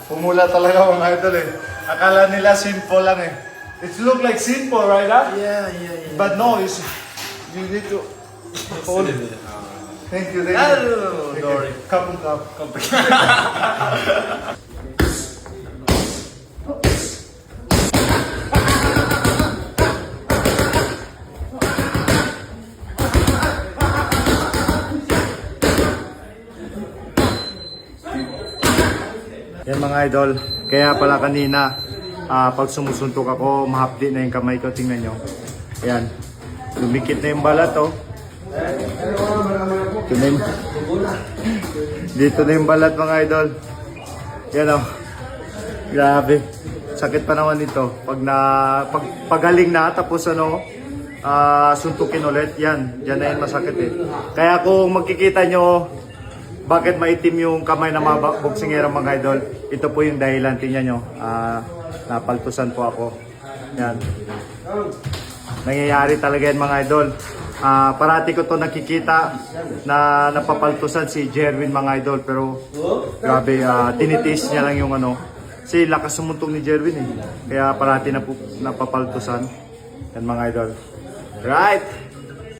Pumula talaga mga idol eh. Akala nila simple lang eh. It look like simple, right? Huh? Yeah. But no, you need to hold it. Thank you. No, Dory. Cup. Yan mga idol, kaya pala kanina pag sumusuntok ako, mahapdi na yung kamay ko, tingnan nyo. Ayan, lumikit na yung balat oh. Dito na yung balat mga idol. Yan oh, grabe. Sakit pa naman ito. Pagaling na, tapos ano, suntukin ulit, yan na yung masakit eh. Kaya kung magkikita nyo, bakit maitim yung kamay ng mga boksingero mga idol? Ito po yung dahilan, tingnan nyo. Napaltusan po ako. Yan. Nangyayari talaga yan mga idol. Parati ko to nakikita na napapaltusan si Jerwin mga idol. Pero grabe, tinitiis niya lang yung ano. Kasi lakas sumuntong ni Jerwin eh. Kaya parati napapaltusan. Yan mga idol. Right!